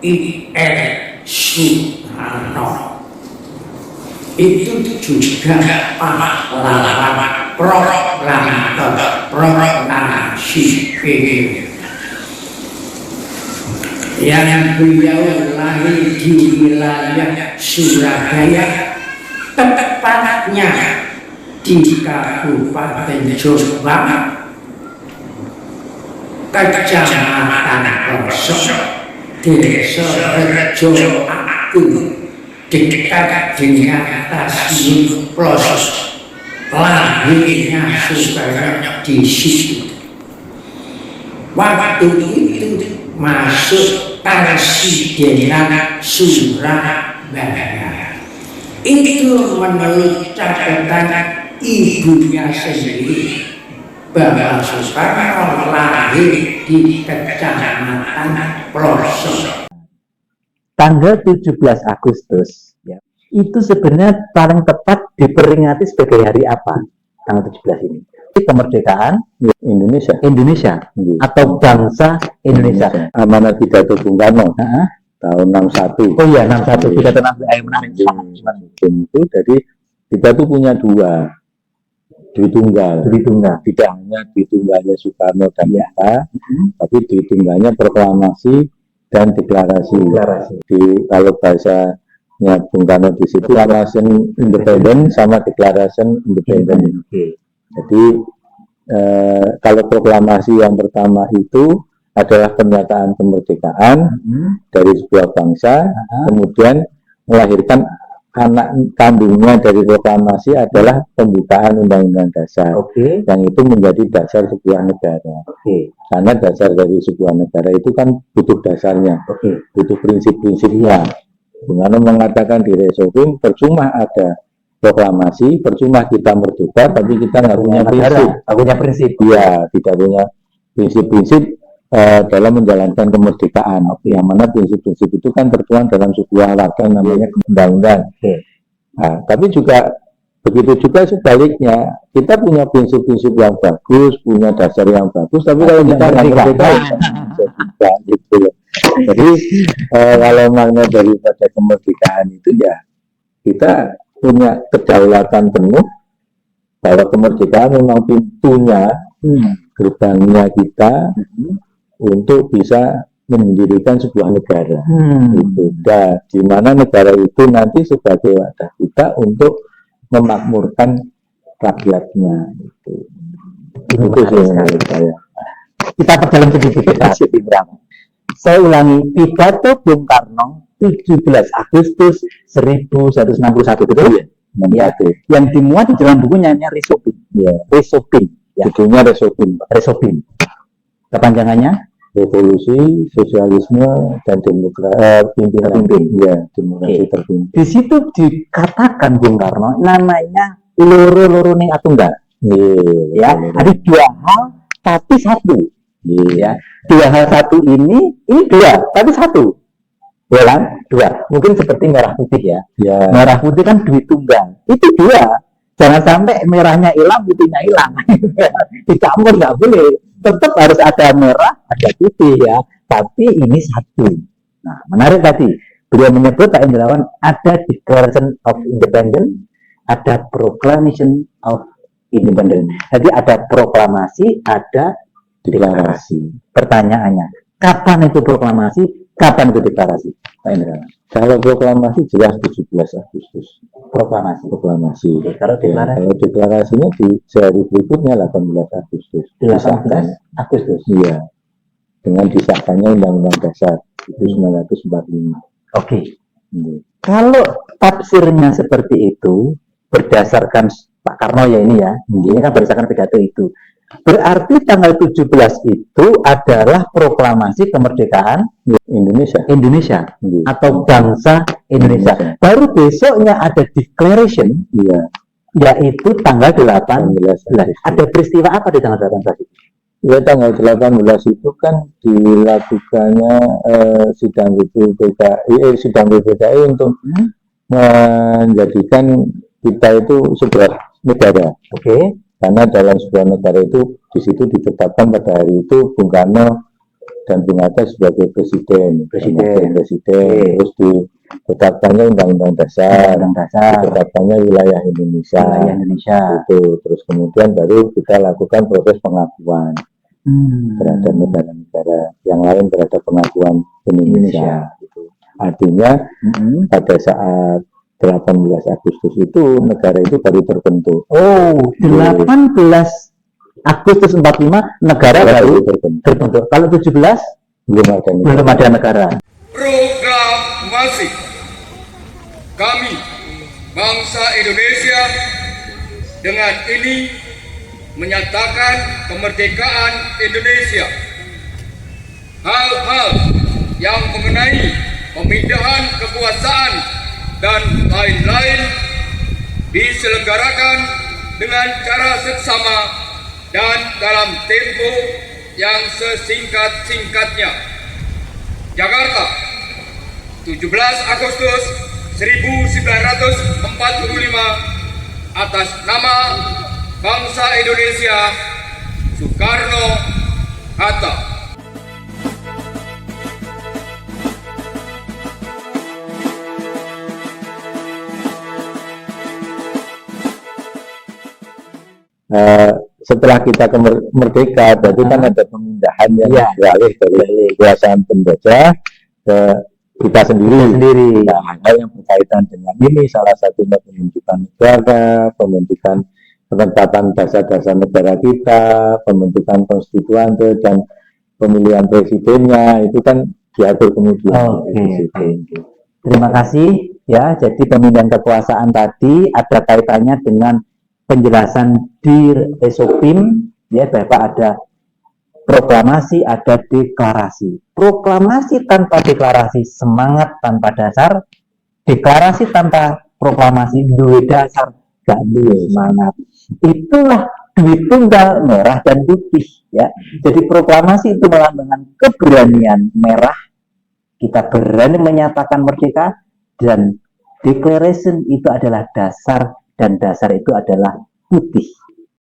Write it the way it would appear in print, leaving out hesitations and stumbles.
I.R. Soekarno. Itu juga pahlawan proklamator proklamasi PBB. Yang beliau lahir di wilayah Surabaya, tepatnya di Kabupaten Jombang, Kecamatan Rosok, Desa Rejo Agung, dekat dengan Stasiun Plos. Lahirnya Soekarno di situ. Waktu itu masuk Presidenan Surabaya. Itu menurut catatan ibunya sendiri bahwa Soekarno lahir di Kecamatan Plos. Tanggal 17 Agustus ya, itu sebenarnya paling tepat diperingati sebagai hari apa? Tanggal 17 ini. Kemerdekaan Indonesia atau bangsa Indonesia. Amanat pidato Bung Karno tahun 61. Oh iya, 61 pidato menarik. Itu jadi kita tuh punya dua Dwi Tunggal. Tidak hanya Dwi Tunggalnya Soekarno dan Hatta, tapi Dwi Tunggalnya proklamasi dan deklarasi. Kalau bahasanya Bung Karno di situ Declaration Independent sama Declaration Independent. Jadi kalau proklamasi yang pertama itu adalah pernyataan kemerdekaan dari sebuah bangsa, kemudian melahirkan anak kandungnya dari proklamasi adalah pembukaan Undang-Undang Dasar, yang itu menjadi dasar sebuah negara. Karena dasar dari sebuah negara itu kan butuh dasarnya, butuh prinsip-prinsipnya. Bung Karno mengatakan di Resopim, percuma ada proklamasi, percuma kita merdeka, tapi kita nggak punya prinsip. Iya, tidak punya prinsip-prinsip dalam menjalankan kemerdekaan. Yang mana prinsip-prinsip itu kan tertuang dalam sebuah warga namanya undang-undang. Nah, tapi juga begitu juga sebaliknya, kita punya prinsip-prinsip yang bagus, punya dasar yang bagus, tapi kalau kita nggak merdeka, gitu. Jadi kalau makna daripada kemerdekaan itu ya kita punya kedaulatan penuh bahwa kemerdekaan memang pintunya, gerbangnya kita untuk bisa mendirikan sebuah negara. Gitu. Dan di mana negara itu nanti sebagai wadah kita untuk memakmurkan rakyatnya. Itu sih menurut saya. Kita perdalam sedikit saya ulangi, pidato Bung Karno 17 Agustus 1161, betul ya? Yang dimuat di dalam bukunya Resopim. Judulnya Resopim. Kepanjangannya Revolusi, Sosialisme, dan Demokrasi terpimpin. Di situ dikatakan Bung Karno namanya loro ning atunggal. Ada dua hal tapi satu. Dua hal satu ini dua tapi satu. Dua. Mungkin seperti merah putih ya. Merah putih kan Dwi Tunggal. Itu dua. Jangan sampai merahnya hilang, putihnya hilang. Dicampur nggak boleh. Tetap harus ada merah, ada putih ya. Tapi ini satu. Nah, menarik tadi. Beliau menyebut Pak Indrawan ada Declaration of Independence, ada Proclamation of Independence. Jadi ada proklamasi, ada deklarasi. Pertanyaannya, kapan itu proklamasi, kapan itu deklarasi? Pak Indrawan. Kalau proklamasi jelas 17 Agustus. Proklamasi. Kalau deklarasinya di sehari berikutnya 18 Agustus. 18 Agustus. Iya. Dengan disahkannya Undang-Undang Dasar itu 1945. Kalau tafsirnya seperti itu berdasarkan Pak Karno ya ini kan berdasarkan pidato itu. Berarti tanggal 17 itu adalah proklamasi kemerdekaan Indonesia atau bangsa Indonesia. Baru besoknya ada declaration, yaitu tanggal 18. Ada peristiwa apa di tanggal 18 itu? Ya, tanggal 18 itu kan dilakukannya sidang BPKI untuk menjadikan kita itu sebuah negara. Karena dalam sebuah negara itu di situ ditetapkan pada hari itu Bung Karno dan Bung Hatta sebagai presiden. Presiden. Terus ditetapkannya Undang-Undang Dasar, Undang-Undang Dasar. ditetapkannya wilayah Indonesia. Itu terus kemudian baru kita lakukan proses pengakuan terhadap negara-negara yang lain terhadap pengakuan Indonesia. Gitu. Artinya pada saat 18 Agustus itu negara itu baru terbentuk. Oh, 18 Agustus 45 negara baru terbentuk. Kalau 17 belum ada negara. Proklamasi. Kami bangsa Indonesia dengan ini menyatakan kemerdekaan Indonesia. Hal-hal yang mengenai pemindahan kekuasaan dan lain-lain diselenggarakan dengan cara seksama dan dalam tempo yang sesingkat-singkatnya. Jakarta, 17 Agustus 1945, atas nama bangsa Indonesia, Soekarno-Hatta. Setelah kita merdeka, berarti kan ada pemindahan yang beralih dari kekuasaan penjajah ke kita sendiri. Nah, hal yang berkaitan dengan ini salah satunya pembentukan negara, penetapan dasar-dasar negara kita, pembentukan konstituante dan pemilihan presidennya itu kan diatur kemudian. Terima kasih ya. Jadi pemindahan kekuasaan tadi ada kaitannya dengan penjelasan di Esopim ya, Bapak, ada proklamasi, ada deklarasi. Proklamasi tanpa deklarasi semangat tanpa dasar, deklarasi tanpa proklamasi duwe dasar gak duwe semangat. Itulah duit tunggal merah dan putih ya. Jadi proklamasi itu melambangkan keberanian merah, kita berani menyatakan merdeka, dan declaration itu adalah dasar, dan dasar itu adalah putih.